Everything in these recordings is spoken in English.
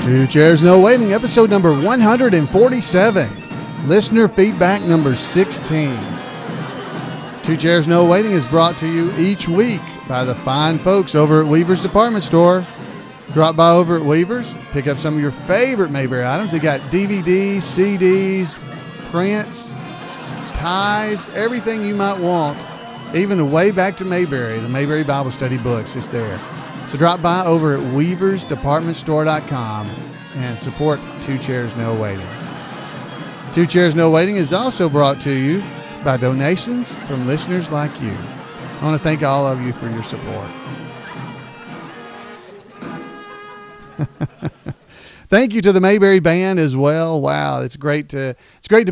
Two Chairs No Waiting, episode number 147. Listener feedback number 16. Two Chairs No Waiting is brought to you each week by the fine folks over at Weaver's Department Store. Drop by over at Weaver's, pick up some of your favorite Mayberry items. They got DVDs, CDs, prints, ties, everything you might want. Even the Way Back to Mayberry, the Mayberry Bible Study books, is there. So drop by over at weaversdepartmentstore.com and support Two Chairs No Waiting. Two Chairs No Waiting is also brought to you by donations from listeners like you. I want to thank all of you for your support. Thank you to the Mayberry Band as well. Wow, it's great to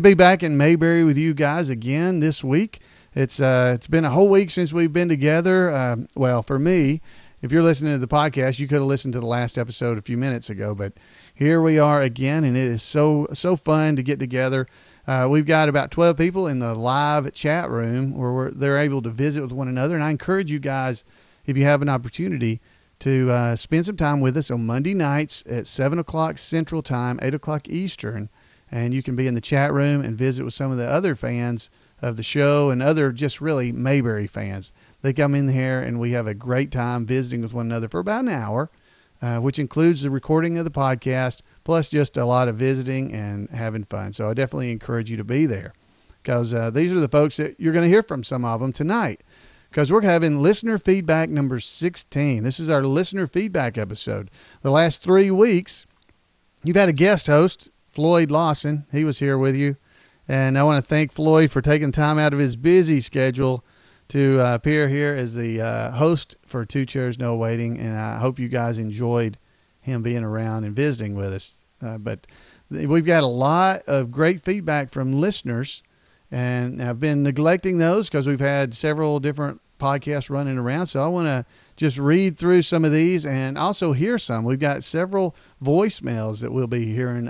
be back in Mayberry with you guys again this week. It's been a whole week since we've been together. Well, for me, if you're listening to the podcast, you could have listened to the last episode a few minutes ago, but here we are again, and it is so fun to get together. We've got about 12 people in the live chat room where they're able to visit with one another, and I encourage you guys, if you have an opportunity, to spend some time with us on Monday nights at 7 o'clock Central Time, 8 o'clock Eastern, and you can be in the chat room and visit with some of the other fans of the show and other just really Mayberry fans. They come in here and we have a great time visiting with one another for about an hour, which includes the recording of the podcast, plus just a lot of visiting and having fun. So I definitely encourage you to be there because these are the folks that you're going to hear from, some of them tonight, because we're having listener feedback number 16. This is our listener feedback episode. The last 3 weeks, you've had a guest host, Floyd Lawson. He was here with you. And I want to thank Floyd for taking time out of his busy schedule to appear here as the host for Two Chairs No Waiting. And I hope you guys enjoyed him being around and visiting with us. But we've got a lot of great feedback from listeners. And I've been neglecting those because we've had several different podcasts running around. So I want to just read through some of these and also hear some. We've got several voicemails that we'll be hearing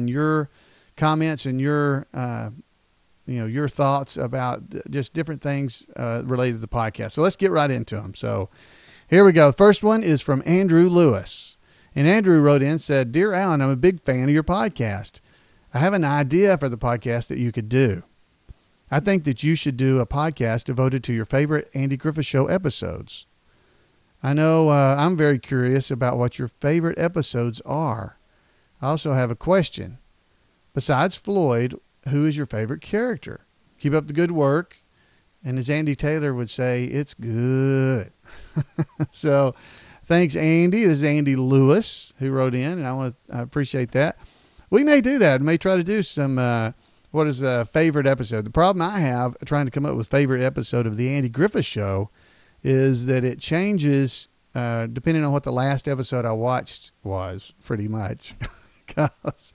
your comments and your thoughts about just different things related to the podcast. So let's get right into them. So here we go. First one is from Andrew Lewis. And Andrew wrote in and said, "Dear Allan, I'm a big fan of your podcast. I have an idea for the podcast that you could do. I think that you should do a podcast devoted to your favorite Andy Griffith Show episodes. I know I'm very curious about what your favorite episodes are. I also have a question. Besides Floyd, who is your favorite character? Keep up the good work." And as Andy Taylor would say, it's good. So thanks, Andy. This is Andy Lewis who wrote in, and I appreciate that. We may do that. We may try to do some, what is a favorite episode? The problem I have trying to come up with favorite episode of the Andy Griffith Show is that it changes depending on what the last episode I watched was, pretty much. Because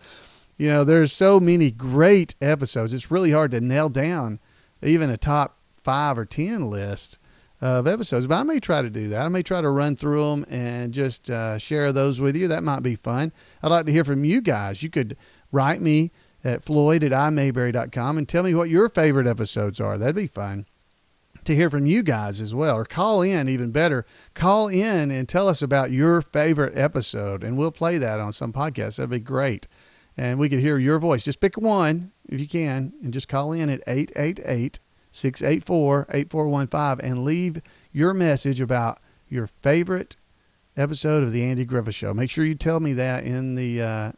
there's so many great episodes. It's really hard to nail down even a top 5 or 10 list of episodes. But I may try to do that. I may try to run through them and just share those with you. That might be fun. I'd like to hear from you guys. You could write me at floyd@imayberry.com and tell me what your favorite episodes are. That'd be fun to hear from you guys as well. Or call in, even better. Call in and tell us about your favorite episode, and we'll play that on some podcast. That'd be great. And we could hear your voice. Just pick one if you can and just call in at 888-684-8415 and leave your message about your favorite episode of the Andy Griffith Show. Make sure you tell me that in the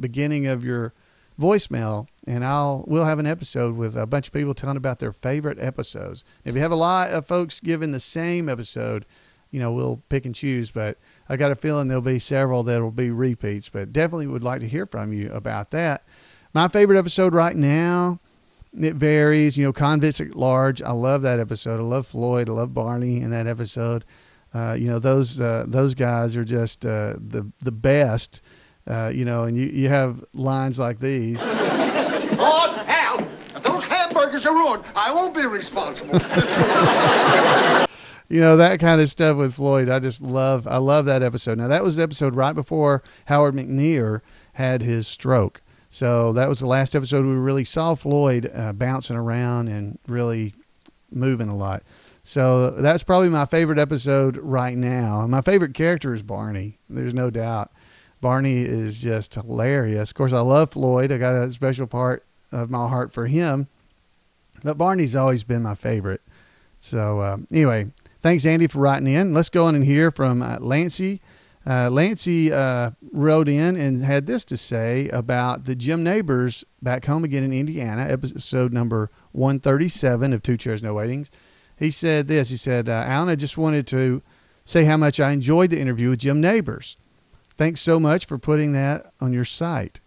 beginning of your voicemail, and we'll have an episode with a bunch of people telling about their favorite episodes. If you have a lot of folks giving the same episode, we'll pick and choose, but I got a feeling there'll be several that'll be repeats, but definitely would like to hear from you about that. My favorite episode right now, it varies. Convicts at Large. I love that episode. I love Floyd. I love Barney in that episode. Those guys are just the best. And you have lines like these. Lord, Hal, if those hamburgers are ruined, I won't be responsible. That kind of stuff with Floyd. I love that episode. Now, that was the episode right before Howard McNear had his stroke. So that was the last episode we really saw Floyd bouncing around and really moving a lot. So that's probably my favorite episode right now. My favorite character is Barney. There's no doubt. Barney is just hilarious. Of course, I love Floyd. I got a special part of my heart for him. But Barney's always been my favorite. So anyway, thanks, Andy, for writing in. Let's go on and hear from Lancey. Lancey wrote in and had this to say about the Jim Neighbors back home again in Indiana, episode number 137 of Two Chairs No Waitings. He said this. He said, Allan, I just wanted to say how much I enjoyed the interview with Jim Neighbors. Thanks so much for putting that on your site.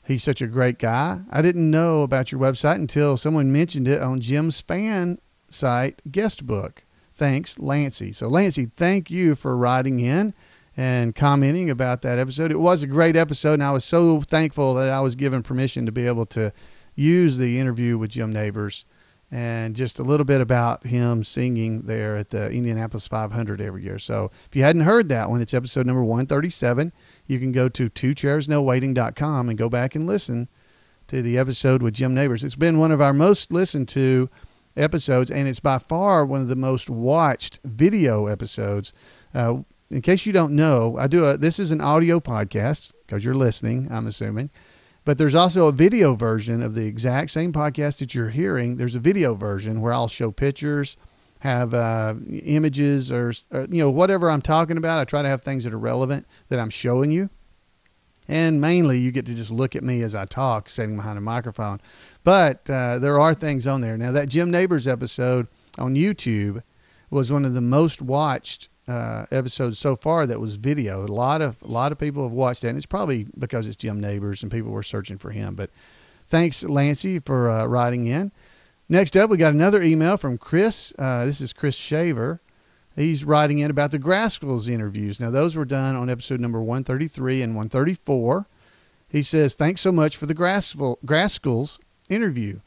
He's such a great guy. I didn't know about your website until someone mentioned it on Jim's fan site guest book. Thanks, Lancey. So, Lancey, thank you for writing in and commenting about that episode. It was a great episode, and I was so thankful that I was given permission to be able to use the interview with Jim Neighbors and just a little bit about him singing there at the Indianapolis 500 every year. So if you hadn't heard that one, it's episode number 137. You can go to twochairsnowaiting.com and go back and listen to the episode with Jim Neighbors. It's been one of our most listened to episodes, and it's by far one of the most watched video episodes. In case you don't know, this is an audio podcast because you're listening, I'm assuming. But there's also a video version of the exact same podcast that you're hearing. There's a video version where I'll show pictures, have images, or whatever I'm talking about. I try to have things that are relevant that I'm showing you. And mainly you get to just look at me as I talk, sitting behind a microphone. But there are things on there. Now, that Jim Neighbors episode on YouTube was one of the most watched episodes so far that was video. A lot of people have watched that, and it's probably because it's Jim Neighbors and people were searching for him. But thanks, Lancey, for writing in. Next up, we got another email from Chris. This is Chris Shaver. He's writing in about the Graskels interviews. Now, those were done on episode number 133 and 134. He says, thanks so much for the Graskels interview.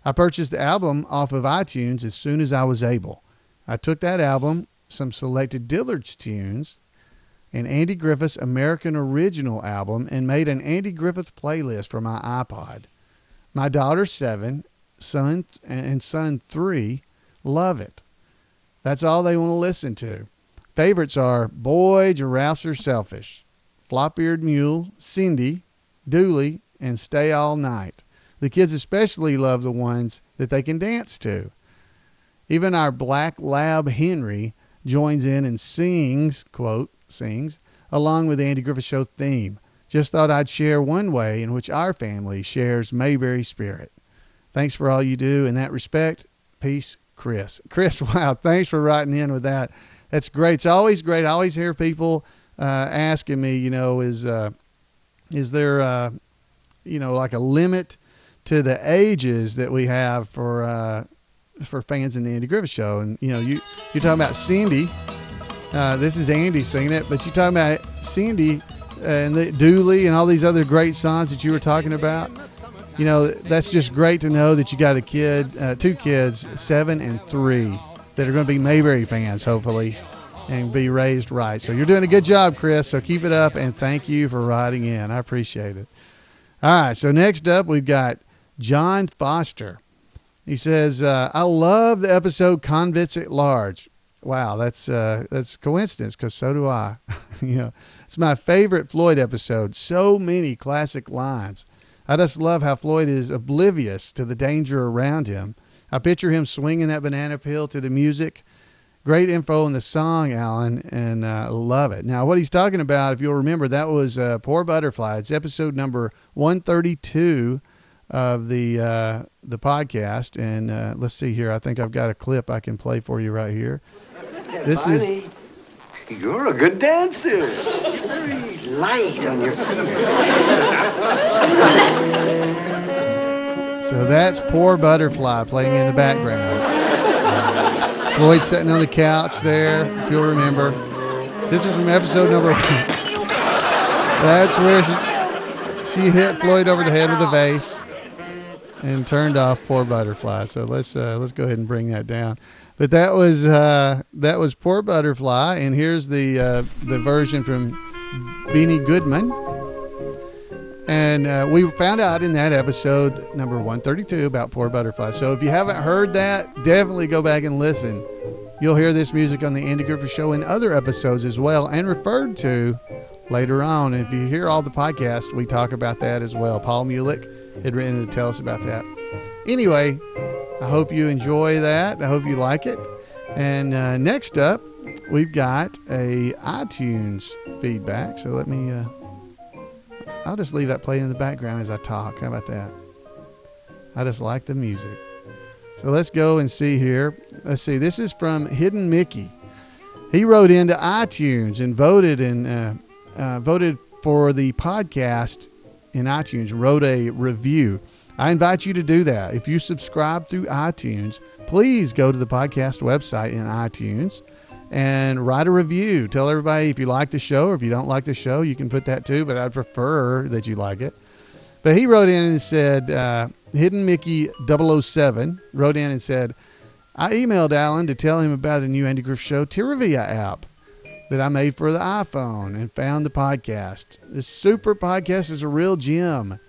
I purchased the album off of iTunes as soon as I was able. I took that album, some selected Dillard's tunes, and Andy Griffith's American Original album, and made an Andy Griffith playlist for my iPod. My daughter 7, son 3 love it. That's all they want to listen to. Favorites are Boy, Giraffes Are Selfish, Flop-Eared Mule, Cindy, Dooley, and Stay All Night. The kids especially love the ones that they can dance to. Even our black lab Henry joins in and sings, quote, sings, along with the Andy Griffith Show theme. Just thought I'd share one way in which our family shares Mayberry spirit. Thanks for all you do. In that respect, peace, Chris. Chris, wow, thanks for writing in with that. That's great. It's always great. I always hear people asking me, is there, like a limit to the ages that we have for fans in the Andy Griffith Show? And, you're talking about Cindy. This is Andy singing it, but you're talking about Cindy and the Dooley and all these other great songs that you were talking about. That's just great to know that you got a kid, 2 kids, 7 and 3, that are going to be Mayberry fans, hopefully, and be raised right. So you're doing a good job, Chris. So keep it up, and thank you for writing in. I appreciate it. All right, so next up we've got John Foster. He says, I love the episode Convicts at Large. Wow, that's coincidence, because so do I. It's my favorite Floyd episode. So many classic lines. I just love how Floyd is oblivious to the danger around him. I picture him swinging that banana peel to the music. Great info in the song, Allan, and love it. Now, what he's talking about, if you'll remember, that was Poor Butterfly. It's episode number 132 of the podcast. And let's see here. I think I've got a clip I can play for you right here. This Barney, you're a good dancer. Very light on your feet. So that's Poor Butterfly playing in the background. Floyd sitting on the couch there, if you'll remember. This is from episode number 1. That's where she hit Floyd over the head with a vase and turned off Poor Butterfly. So let's go ahead and bring that down. But that was Poor Butterfly, and here's the version from Beanie Goodman. And we found out in that episode number 132 about Poor Butterfly. So if you haven't heard that, definitely go back and listen You'll hear this music on the Andy Griffith Show in other episodes as well, and referred to later on. If you hear all the podcasts, we talk about that as well. Paul Mulick had written to tell us about that. Anyway, I hope you enjoy that. I hope you like it. And next up, we've got a iTunes feedback. So let me, I'll just leave that playing in the background as I talk. How about that? I just like the music. So let's go and see here. Let's see. This is from Hidden Mickey. He wrote into iTunes and voted for the podcast in iTunes, wrote a review. I invite you to do that. If you subscribe through iTunes, please go to the podcast website in iTunes and write a review. Tell everybody if you like the show, or if you don't like the show, you can put that too, but I'd prefer that you like it. But he wrote in and said, Hidden Mickey 007 wrote in and said, I emailed Allan to tell him about a new Andy Griffith Show trivia app that I made for the iPhone and found the podcast. This super podcast is a real gem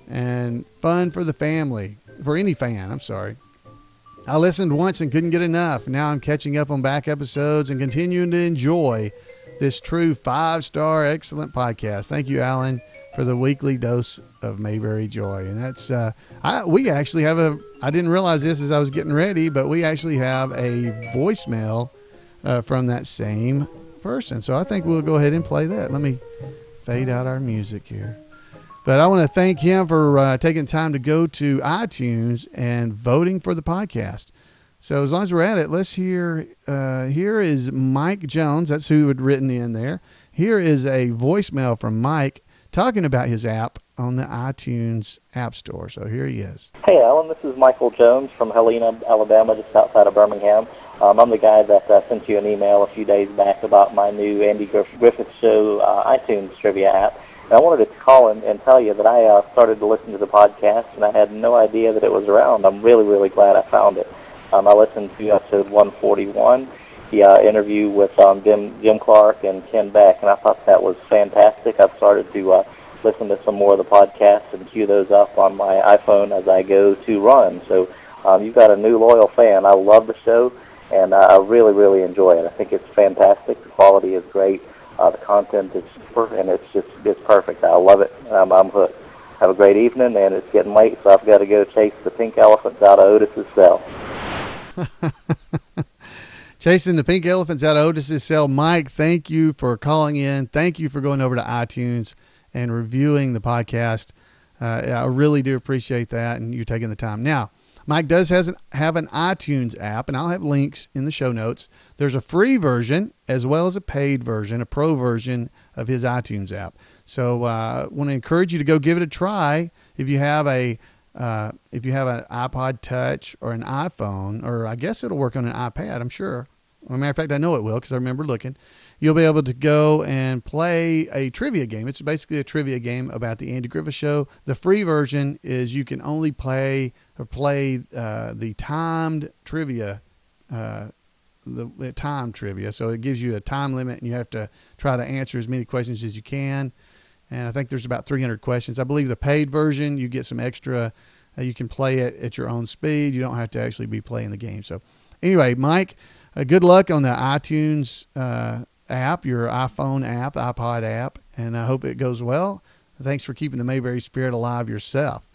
and fun for the family, for any fan, I'm sorry. I listened once and couldn't get enough. Now I'm catching up on back episodes and continuing to enjoy this true 5-star excellent podcast. Thank you, Allan, for the weekly dose of Mayberry joy. And that's, we actually have I didn't realize this as I was getting ready, but we actually have a voicemail from that same person. So I think we'll go ahead and play that. Let me fade out our music here. But I want to thank him for taking time to go to iTunes and voting for the podcast. So as long as we're at it, let's hear, here is Mike Jones. That's who had written in there. Here is a voicemail from Mike talking about his app on the iTunes App Store. So here he is. Hey, Allan. This is Michael Jones from Helena, Alabama, just outside of Birmingham. I'm the guy that sent you an email a few days back about my new Andy Griffith Show iTunes trivia app. And I wanted to call and tell you that I started to listen to the podcast, and I had no idea that it was around. I'm really, really glad I found it. I listened to episode 141, the interview with Jim Clark and Ken Beck, and I thought that was fantastic. I've started to listen to some more of the podcasts and queue those up on my iPhone as I go to run. So you've got a new loyal fan. I love the show, and I really, really enjoy it. I think it's fantastic. The quality is great. The content is super, and it's perfect. I love it. I'm hooked. Have a great evening, and it's getting late, so I've got to go chase the pink elephants out of Otis's cell. Chasing the pink elephants out of Otis's cell. Mike, thank you for calling in. Thank you for going over to iTunes and reviewing the podcast. I really do appreciate that, and you taking the time. Now, Mike does have an iTunes app, and I'll have links in the show notes. There's a free version as well as a paid version, a pro version of his iTunes app. So I want to encourage you to go give it a try. If you have an iPod Touch or an iPhone, or I guess it'll work on an iPad, I'm sure. As a matter of fact, I know it will because I remember looking. You'll be able to go and play a trivia game. It's basically a trivia game about the Andy Griffith Show. The free version is you can only play the timed trivia, the time trivia. So it gives you a time limit, and you have to try to answer as many questions as you can. And I think there's about 300 questions. I believe the paid version, you get some extra. You can play it at your own speed. You don't have to actually be playing the game. So anyway, Mike, good luck on the iTunes app, your iPhone app, iPod app, and I hope it goes well. Thanks for keeping the Mayberry spirit alive yourself.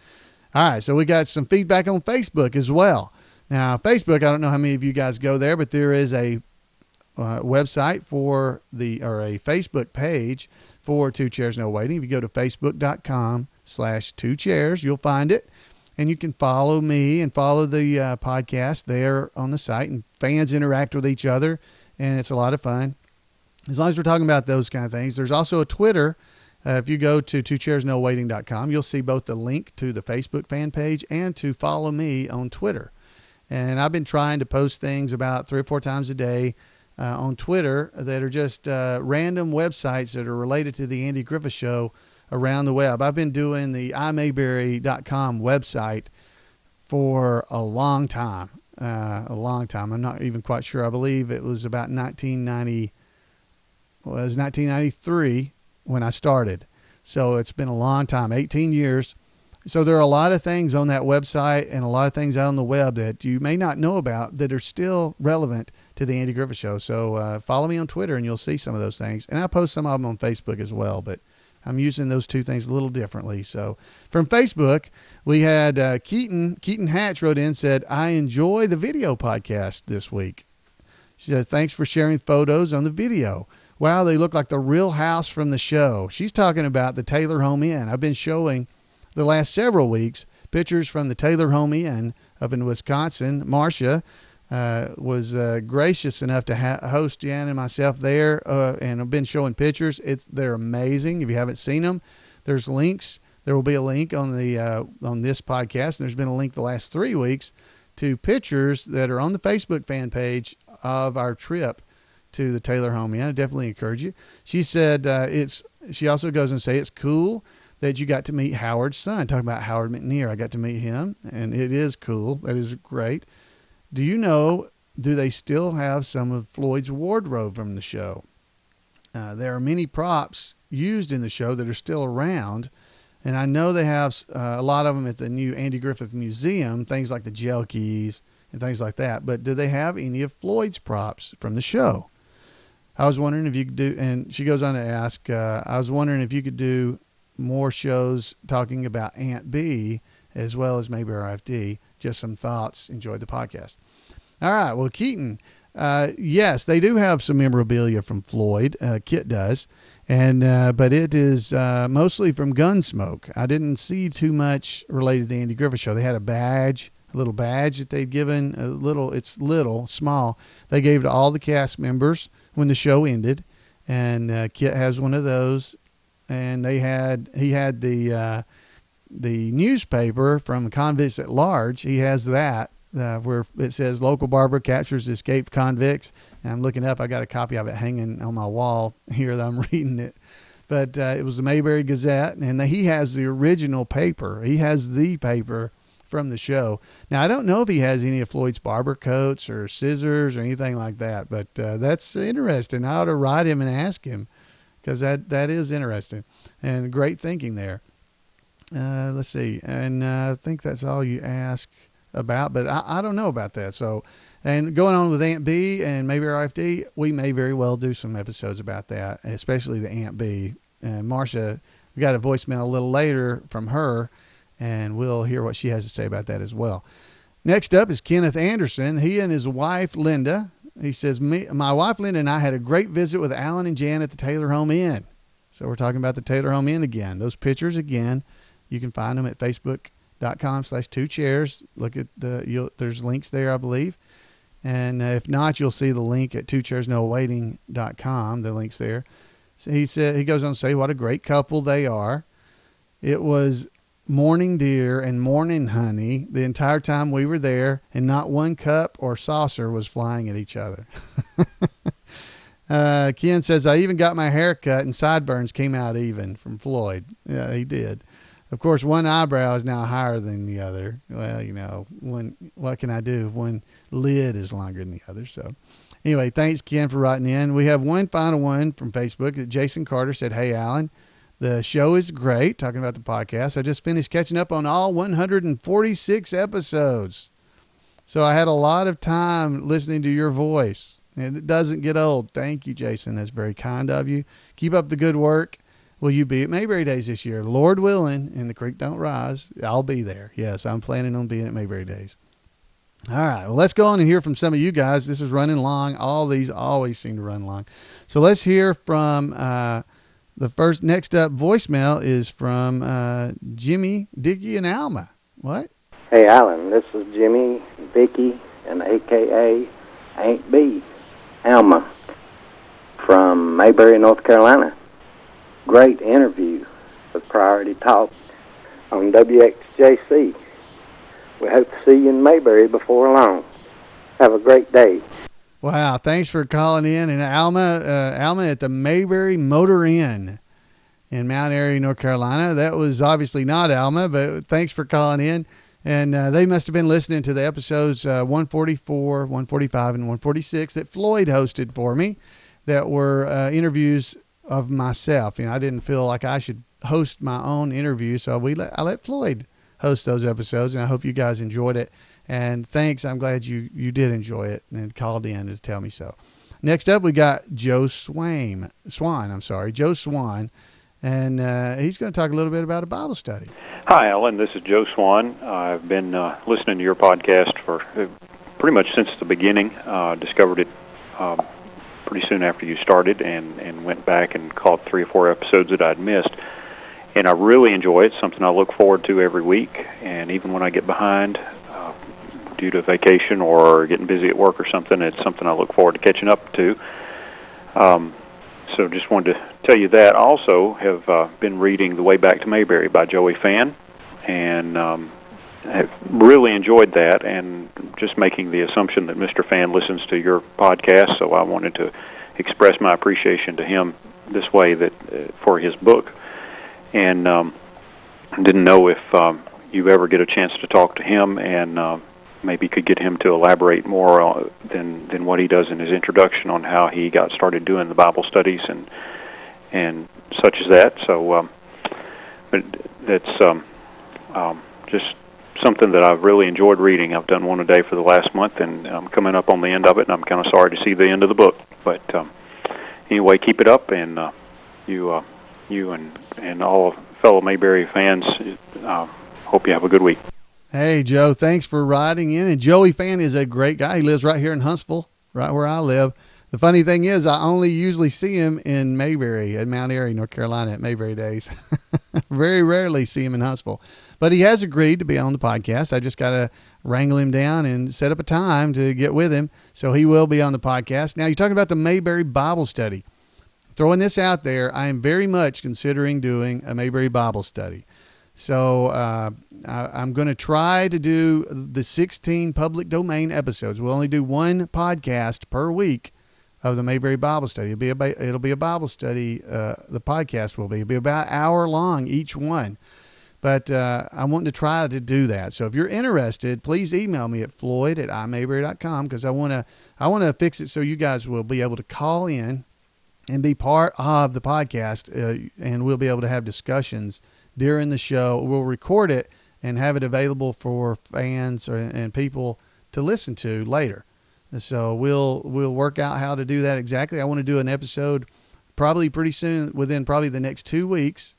All right, so we got some feedback on Facebook as well. Now, Facebook, I don't know how many of you guys go there, but there is a website or a Facebook page for Two Chairs No Waiting. If you go to facebook.com/2chairs, you'll find it. And you can follow me and follow the podcast there on the site, and fans interact with each other, and it's a lot of fun. As long as we're talking about those kind of things. There's also a Twitter. If you go to twocairsnowaiting.com, you'll see both the link to the Facebook fan page and to follow me on Twitter. And I've been trying to post things about 3 or 4 times a day on Twitter that are just random websites that are related to the Andy Griffith Show around the web. I've been doing the imayberry.com website for a long time. I'm not even quite sure. I believe it was about 1993 when I started. So it's been a long time, 18 years. So there are a lot of things on that website and a lot of things out on the web that you may not know about that are still relevant to the Andy Griffith Show. So follow me on Twitter and you'll see some of those things. And I post some of them on Facebook as well, but I'm using those two things a little differently. So from Facebook, we had Keaton Hatch wrote in, said, I enjoy the video podcast this week. She said, thanks for sharing photos on the video. Wow, they look like the real house from the show. She's talking about the Taylor Home Inn. I've been showing the last several weeks pictures from the Taylor Home Inn up in Wisconsin. Marcia was gracious enough to host Jan and myself there, and I've been showing pictures. They're amazing. If you haven't seen them, there's links. There will be a link on this podcast, and there's been a link the last 3 weeks to pictures that are on the Facebook fan page of our trip to the Taylor Home Inn. I definitely encourage you. She said she also goes and say it's cool that you got to meet Howard's son. Talking about Howard McNear. I got to meet him, and it is cool. That is great. Do they still have some of Floyd's wardrobe from the show? There are many props used in the show that are still around, and I know they have a lot of them at the new Andy Griffith Museum, things like the gel keys and things like that. But do they have any of Floyd's props from the show? I was wondering if you could do, and she goes on to ask, I was wondering if you could do more shows talking about Aunt B as well as maybe RFD. Just some thoughts. Enjoyed the podcast. All right. Well, Keaton, yes, they do have some memorabilia from Floyd. Kit does. And, but it is, mostly from Gunsmoke. I didn't see too much related to the Andy Griffith Show. They had a little badge that they'd given it's small. They gave it to all the cast members when the show ended. And, Kit has one of those. And he had the newspaper from Convicts at Large. He has that where it says local barber captures escaped convicts. And I'm looking up. I got a copy of it hanging on my wall here that I'm reading it. But it was the Mayberry Gazette, and he has the original paper. He has the paper from the show. Now, I don't know if he has any of Floyd's barber coats or scissors or anything like that, but that's interesting. I ought to write him and ask him, because that is interesting and great thinking there. Let's see. And I think that's all you ask about, but I don't know about that. So, and going on with Aunt B and maybe RFD, we may very well do some episodes about that, especially the Aunt B. And Marcia, we got a voicemail a little later from her, and we'll hear what she has to say about that as well. Next up is Kenneth Anderson. He and his wife, Linda. He says, my wife, Linda, and I had a great visit with Allan and Jan at the Taylor Home Inn. So we're talking about the Taylor Home Inn again. Those pictures, again, you can find them at facebook.com/2chairs. Look at there's links there, I believe. And if not, you'll see the link at twochairsnowaiting.com. The link's there. So he goes on to say what a great couple they are. It was morning dear and morning honey the entire time we were there, and not one cup or saucer was flying at each other. Ken says, I even got my hair cut and sideburns came out even from Floyd. Yeah, he did. Of course, one eyebrow is now higher than the other. Well, what can I do if one lid is longer than the other? So anyway, thanks, Ken, for writing in. We have one final one from Facebook. Jason Carter said, hey, Allan, the show is great. Talking about the podcast. I just finished catching up on all 146 episodes. So I had a lot of time listening to your voice, and it doesn't get old. Thank you, Jason. That's very kind of you. Keep up the good work. Will you be at Mayberry Days this year? Lord willing, and the creek don't rise, I'll be there. Yes, I'm planning on being at Mayberry Days. All right, well, let's go on and hear from some of you guys. This is running long. All these always seem to run long. So let's hear from next up voicemail is from Jimmy, Dickie, and Alma. What? Hey, Allan, this is Jimmy, Vicky, and a.k.a. Aunt B, Alma, from Mayberry, North Carolina. Great interview with Priority Talk on WXJC. We hope to see you in Mayberry before long. Have a great day. Wow, thanks for calling in. And Alma at the Mayberry Motor Inn in Mount Airy, North Carolina. That was obviously not Alma, but thanks for calling in. And they must have been listening to the episodes 144, 145, and 146 that Floyd hosted for me that were interviews of myself. I didn't feel like I should host my own interview, so I let Floyd host those episodes, and I hope you guys enjoyed it. And thanks. I'm glad you did enjoy it and called in to tell me so. Next up, we got Joe Swan. Joe Swan. And he's going to talk a little bit about a Bible study. Hi, Allan. This is Joe Swan. I've been listening to your podcast for pretty much since the beginning. Discovered it pretty soon after you started and went back and caught 3 or 4 episodes that I'd missed. And I really enjoy it. Something I look forward to every week. And even when I get behind due to vacation or getting busy at work or something, it's something I look forward to catching up to. So just wanted to tell you that. I also have been reading The Way Back to Mayberry by Joey Fan, and have really enjoyed that, and just making the assumption that Mr. Fan listens to your podcast, so I wanted to express my appreciation to him this way that for his book. And didn't know if you ever get a chance to talk to him, and maybe could get him to elaborate more than what he does in his introduction on how he got started doing the Bible studies and such as that. So, but that's just something that I've really enjoyed reading. I've done one a day for the last month, and I'm coming up on the end of it, and I'm kind of sorry to see the end of the book. But anyway, keep it up, and you and all fellow Mayberry fans, hope you have a good week. Hey, Joe, thanks for writing in. And Joey Fan is a great guy. He lives right here in Huntsville, right where I live. The funny thing is, I only usually see him in Mayberry, at Mount Airy, North Carolina, at Mayberry Days. Very rarely see him in Huntsville. But he has agreed to be on the podcast. I just got to wrangle him down and set up a time to get with him. So he will be on the podcast. Now, you're talking about the Mayberry Bible study. Throwing this out there, I am very much considering doing a Mayberry Bible study. So I'm going to try to do the 16 public domain episodes. We'll only do one podcast per week of the Mayberry Bible study. It'll be a Bible study. The podcast will be. It'll be about an hour long each one. But I'm wanting to try to do that. So if you're interested, please email me at floyd@imayberry.com, because I want to fix it so you guys will be able to call in and be part of the podcast, and we'll be able to have discussions during the show. We'll record it and have it available for fans and people to listen to later. So we'll work out how to do that exactly. I want to do an episode probably pretty soon, within probably the next 2 weeks,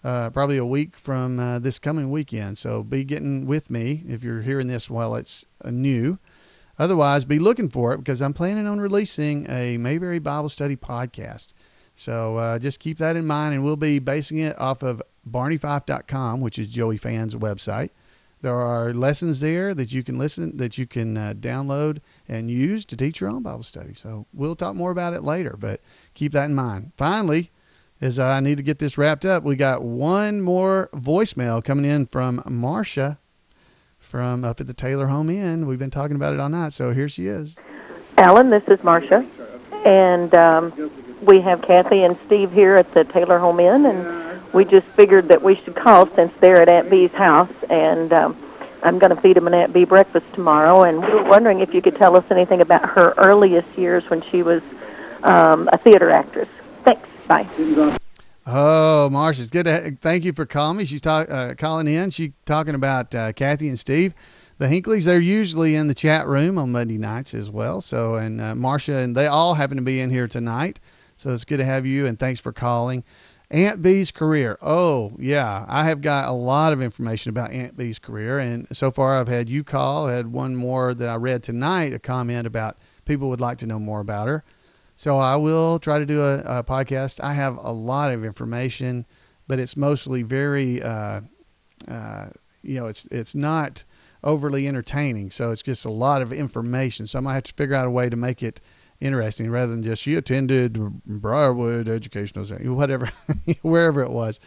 probably a week from this coming weekend. So be getting with me if you're hearing this while it's new. Otherwise, be looking for it, because I'm planning on releasing a Mayberry Bible Study podcast. So just keep that in mind, and we'll be basing it off of barneyfife.com, which is Joey Fan's website. There are lessons there that you can download and use to teach your own Bible study. So we'll talk more about it later, but keep that in mind. Finally, as I need to get this wrapped up, we got one more voicemail coming in from Marcia from up at the Taylor Home Inn. We've been talking about it all night, so here she is. Allan, this is Marcia, and we have Kathy and Steve here at the Taylor Home Inn, and we just figured that we should call since they're at Aunt Bee's house, and I'm going to feed them an Aunt Bee breakfast tomorrow, and we were wondering if you could tell us anything about her earliest years when she was a theater actress. Thanks. Bye. Oh, Marcia, it's good. Thank you for calling me. She's calling in. She's talking about Kathy and Steve. The Hinckleys, they're usually in the chat room on Monday nights as well. So, and Marcia, and they all happen to be in here tonight. So it's good to have you, and thanks for calling. Aunt Bee's career. Oh, yeah. I have got a lot of information about Aunt Bee's career, and so far I've had you call. I had one more that I read tonight, a comment about people would like to know more about her. So I will try to do a podcast. I have a lot of information, but it's mostly very, it's not overly entertaining. So it's just a lot of information. So I might have to figure out a way to make it interesting rather than just she attended Briarwood Educational Center, whatever, wherever it was.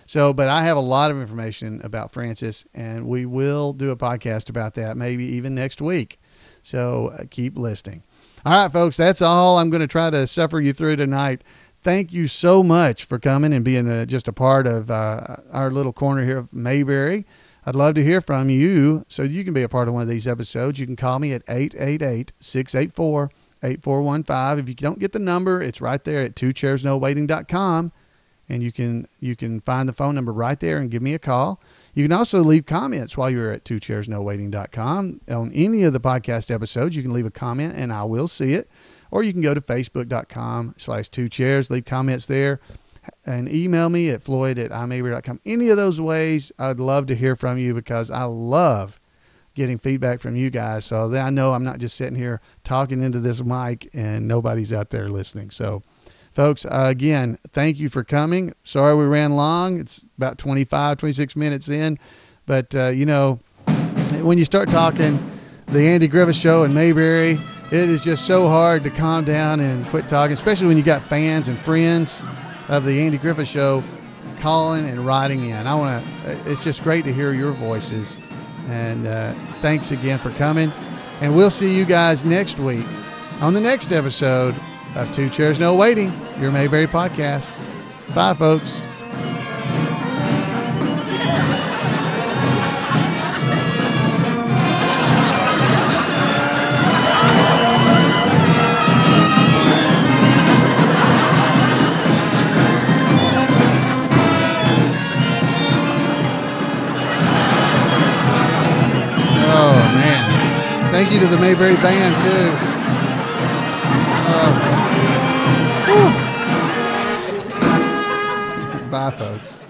So, but I have a lot of information about Frances, and we will do a podcast about that maybe even next week. So keep listening. All right, folks, that's all I'm going to try to suffer you through tonight. Thank you so much for coming and being just a part of our little corner here of Mayberry. I'd love to hear from you, so you can be a part of one of these episodes. You can call me at 888-684-8415. If you don't get the number, it's right there at twochairsnowaiting.com, and you can find the phone number right there and give me a call. You can also leave comments while you're at twochairsnowaiting.com. On any of the podcast episodes, you can leave a comment and I will see it. Or you can go to facebook.com/2chairs, leave comments there, and email me at floyd@imayberry.com. Any of those ways, I'd love to hear from you because I love getting feedback from you guys, so that I know I'm not just sitting here talking into this mic and nobody's out there listening. So, folks, again, thank you for coming. Sorry we ran long. It's about 26 minutes in. But, when you start talking the Andy Griffith Show in Mayberry, it is just so hard to calm down and quit talking, especially when you got fans and friends of the Andy Griffith Show calling and writing in. It's just great to hear your voices. And thanks again for coming. And we'll see you guys next week on the next episode of Two Chairs No Waiting, your Mayberry podcast. Bye, folks. Thank you to the Mayberry Band, too. Bye, folks.